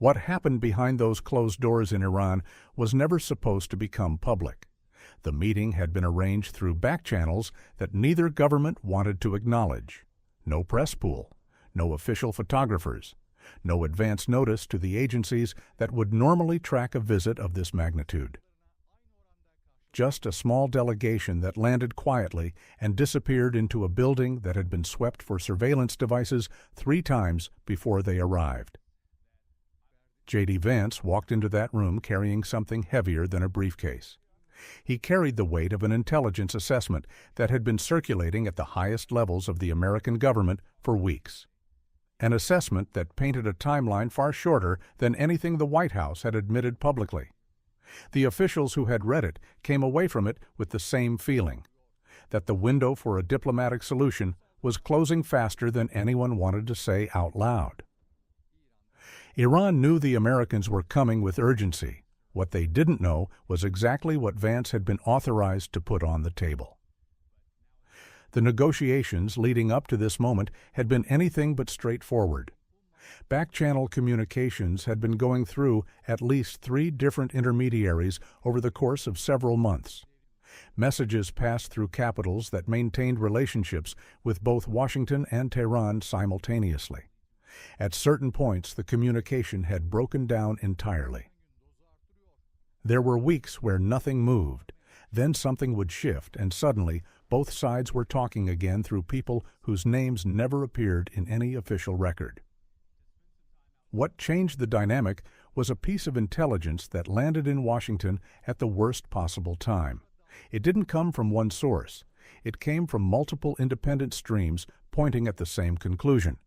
What happened behind those closed doors in Iran was never supposed to become public. The meeting had been arranged through back channels that neither government wanted to acknowledge. No press pool, no official photographers, no advance notice to the agencies that would normally track a visit of this magnitude. Just a small delegation that landed quietly and disappeared into a building that had been swept for surveillance devices 3 times before they arrived. J.D. Vance walked into that room carrying something heavier than a briefcase. He carried the weight of an intelligence assessment that had been circulating at the highest levels of the American government for weeks. An assessment that painted a timeline far shorter than anything the White House had admitted publicly. The officials who had read it came away from it with the same feeling, that the window for a diplomatic solution was closing faster than anyone wanted to say out loud. Iran knew the Americans were coming with urgency. What they didn't know was exactly what Vance had been authorized to put on the table. The negotiations leading up to this moment had been anything but straightforward. Back-channel communications had been going through at least 3 different intermediaries over the course of several months. Messages passed through capitals that maintained relationships with both Washington and Tehran simultaneously. At certain points, the communication had broken down entirely. There were weeks where nothing moved. Then something would shift, and suddenly both sides were talking again through people whose names never appeared in any official record. What changed the dynamic was a piece of intelligence that landed in Washington at the worst possible time. It didn't come from one source. It came from multiple independent streams pointing at the same conclusion.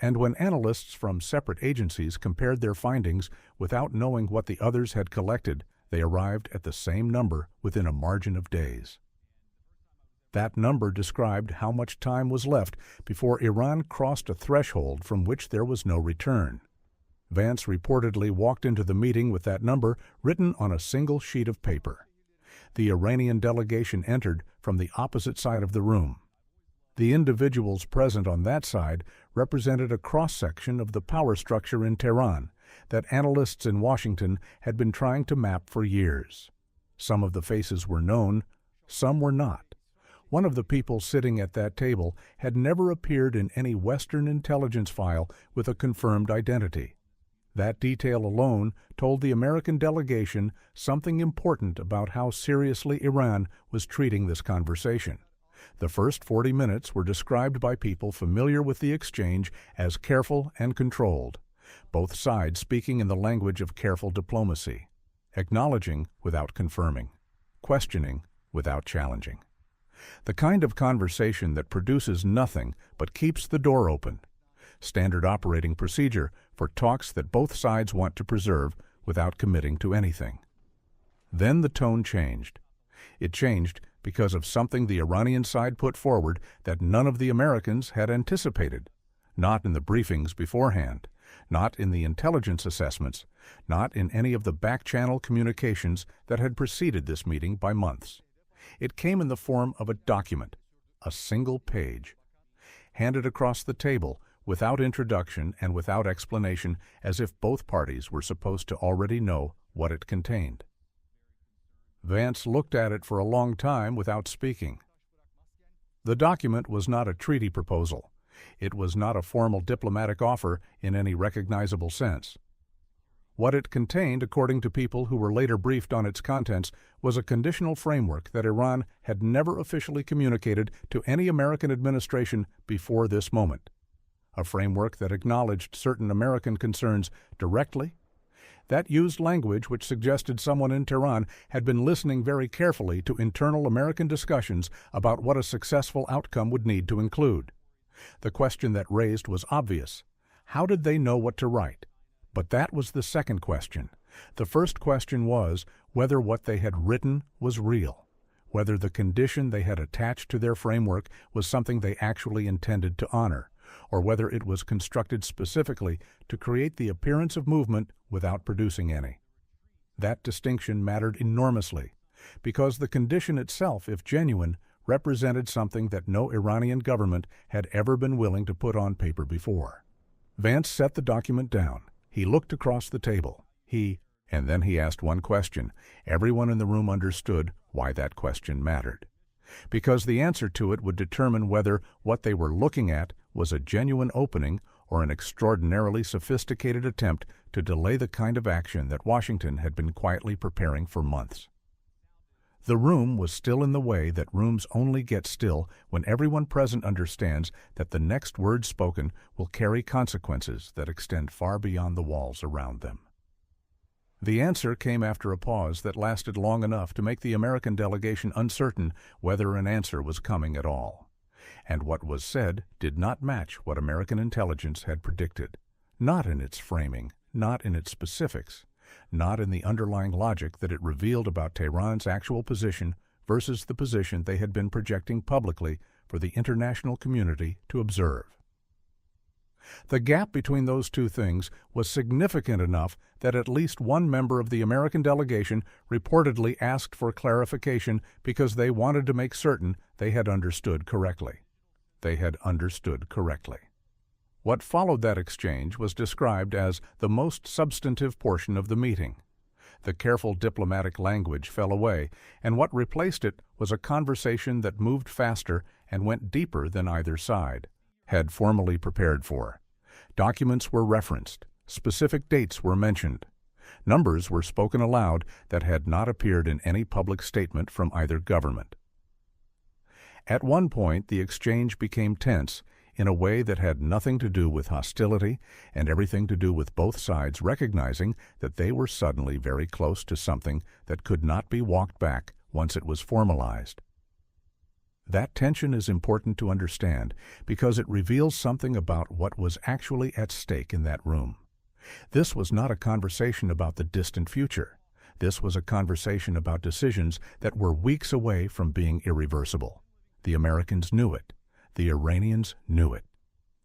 And when analysts from separate agencies compared their findings without knowing what the others had collected, they arrived at the same number within a margin of days. That number described how much time was left before Iran crossed a threshold from which there was no return. Vance reportedly walked into the meeting with that number written on a single sheet of paper. The Iranian delegation entered from the opposite side of the room. The individuals present on that side represented a cross-section of the power structure in Tehran that analysts in Washington had been trying to map for years. Some of the faces were known, some were not. One of the people sitting at that table had never appeared in any Western intelligence file with a confirmed identity. That detail alone told the American delegation something important about how seriously Iran was treating this conversation. The first 40 minutes were described by people familiar with the exchange as careful and controlled, both sides speaking in the language of careful diplomacy, acknowledging without confirming, questioning without challenging. The kind of conversation that produces nothing but keeps the door open. Standard operating procedure for talks that both sides want to preserve without committing to anything. Then the tone changed. It changed because of something the Iranian side put forward that none of the Americans had anticipated, not in the briefings beforehand, not in the intelligence assessments, not in any of the back-channel communications that had preceded this meeting by months. It came in the form of a document, a single page, handed across the table without introduction and without explanation, as if both parties were supposed to already know what it contained. Vance looked at it for a long time without speaking. The document was not a treaty proposal. It was not a formal diplomatic offer in any recognizable sense. What it contained, according to people who were later briefed on its contents, was a conditional framework that Iran had never officially communicated to any American administration before this moment. A framework that acknowledged certain American concerns directly, that used language which suggested someone in Tehran had been listening very carefully to internal American discussions about what a successful outcome would need to include. The question that raised was obvious. How did they know what to write? But that was the second question. The first question was whether what they had written was real, whether the condition they had attached to their framework was something they actually intended to honor, or whether it was constructed specifically to create the appearance of movement without producing any. That distinction mattered enormously, because the condition itself, if genuine, represented something that no Iranian government had ever been willing to put on paper before. Vance set the document down. He looked across the table. And then he asked one question. Everyone in the room understood why that question mattered. Because the answer to it would determine whether what they were looking at was a genuine opening or an extraordinarily sophisticated attempt to delay the kind of action that Washington had been quietly preparing for months. The room was still in the way that rooms only get still when everyone present understands that the next word spoken will carry consequences that extend far beyond the walls around them. The answer came after a pause that lasted long enough to make the American delegation uncertain whether an answer was coming at all. And what was said did not match what American intelligence had predicted, not in its framing, not in its specifics, not in the underlying logic that it revealed about Tehran's actual position versus the position they had been projecting publicly for the international community to observe. The gap between those two things was significant enough that at least one member of the American delegation reportedly asked for clarification because they wanted to make certain they had understood correctly. They had understood correctly. What followed that exchange was described as the most substantive portion of the meeting. The careful diplomatic language fell away, and what replaced it was a conversation that moved faster and went deeper than either side had formally prepared for. Documents were referenced. Specific dates were mentioned. Numbers were spoken aloud that had not appeared in any public statement from either government. At one point, the exchange became tense in a way that had nothing to do with hostility and everything to do with both sides recognizing that they were suddenly very close to something that could not be walked back once it was formalized. That tension is important to understand because it reveals something about what was actually at stake in that room. This was not a conversation about the distant future. This was a conversation about decisions that were weeks away from being irreversible. The Americans knew it. The Iranians knew it.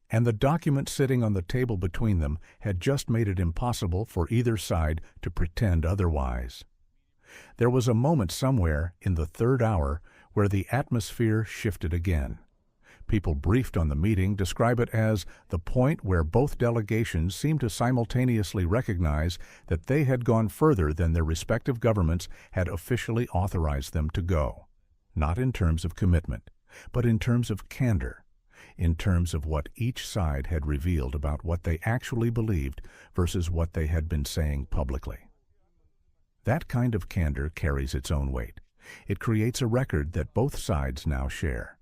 And the document sitting on the table between them had just made it impossible for either side to pretend otherwise. There was a moment somewhere in the third hour where the atmosphere shifted again. People briefed on the meeting describe it as the point where both delegations seemed to simultaneously recognize that they had gone further than their respective governments had officially authorized them to go. Not in terms of commitment, but in terms of candor, in terms of what each side had revealed about what they actually believed versus what they had been saying publicly. That kind of candor carries its own weight. It creates a record that both sides now share.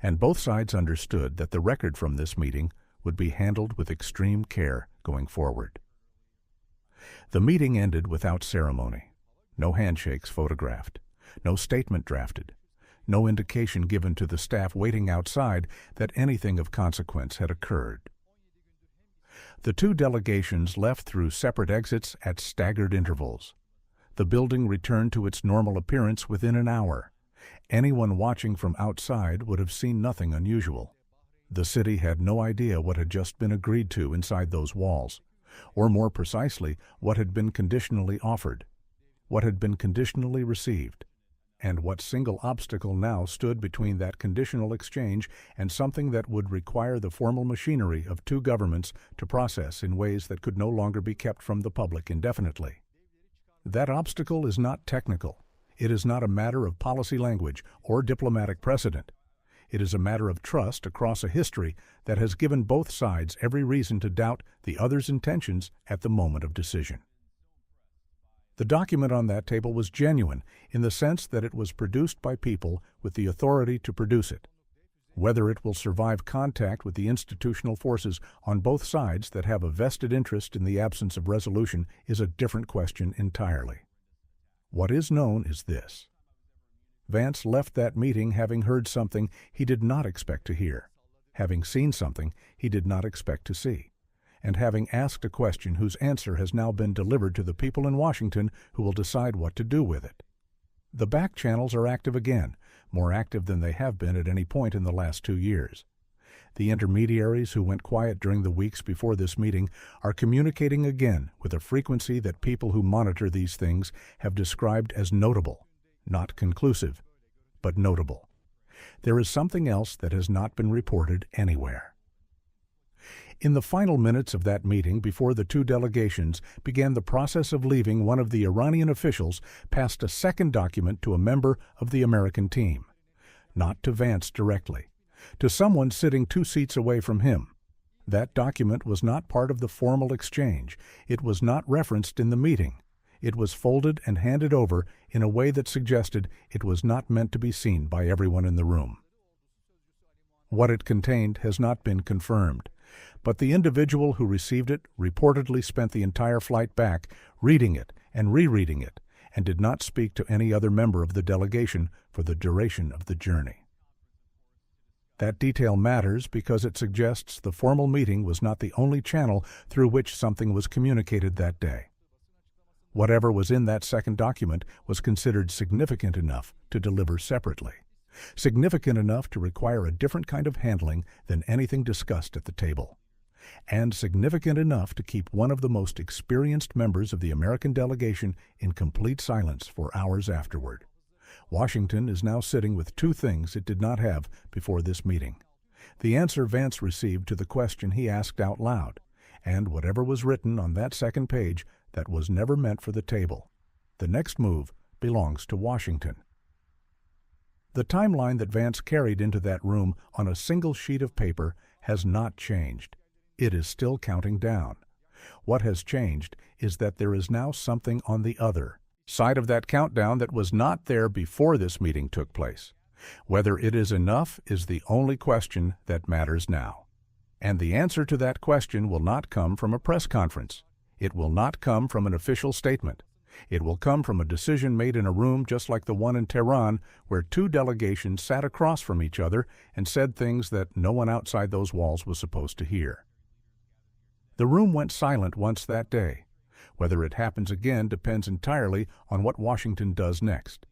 And both sides understood that the record from this meeting would be handled with extreme care going forward. The meeting ended without ceremony. No handshakes photographed. No statement drafted. No indication given to the staff waiting outside that anything of consequence had occurred. The two delegations left through separate exits at staggered intervals. The building returned to its normal appearance within an hour. Anyone watching from outside would have seen nothing unusual. The city had no idea what had just been agreed to inside those walls, or more precisely, what had been conditionally offered, what had been conditionally received, and what single obstacle now stood between that conditional exchange and something that would require the formal machinery of two governments to process in ways that could no longer be kept from the public indefinitely. That obstacle is not technical. It is not a matter of policy language or diplomatic precedent. It is a matter of trust across a history that has given both sides every reason to doubt the other's intentions at the moment of decision. The document on that table was genuine in the sense that it was produced by people with the authority to produce it. Whether it will survive contact with the institutional forces on both sides that have a vested interest in the absence of resolution is a different question entirely. What is known is this. Vance left that meeting having heard something he did not expect to hear, having seen something he did not expect to see, and having asked a question whose answer has now been delivered to the people in Washington who will decide what to do with it. The back channels are active again, more active than they have been at any point in the last 2 years. The intermediaries who went quiet during the weeks before this meeting are communicating again with a frequency that people who monitor these things have described as notable, not conclusive, but notable. There is something else that has not been reported anywhere. In the final minutes of that meeting, before the two delegations began the process of leaving, one of the Iranian officials passed a second document to a member of the American team. Not to Vance directly, to someone sitting 2 seats away from him. That document was not part of the formal exchange. It was not referenced in the meeting. It was folded and handed over in a way that suggested it was not meant to be seen by everyone in the room. What it contained has not been confirmed, but the individual who received it reportedly spent the entire flight back reading it and rereading it, and did not speak to any other member of the delegation for the duration of the journey. That detail matters because it suggests the formal meeting was not the only channel through which something was communicated that day. Whatever was in that second document was considered significant enough to deliver separately, significant enough to require a different kind of handling than anything discussed at the table, and significant enough to keep one of the most experienced members of the American delegation in complete silence for hours afterward. Washington is now sitting with 2 things it did not have before this meeting: the answer Vance received to the question he asked out loud, and whatever was written on that second page that was never meant for the table. The next move belongs to Washington. The timeline that Vance carried into that room on a single sheet of paper has not changed. It is still counting down. What has changed is that there is now something on the other side of that countdown that was not there before this meeting took place. Whether it is enough is the only question that matters now. And the answer to that question will not come from a press conference. It will not come from an official statement. It will come from a decision made in a room just like the one in Tehran, where 2 delegations sat across from each other and said things that no one outside those walls was supposed to hear. The room went silent once that day. Whether it happens again depends entirely on what Washington does next.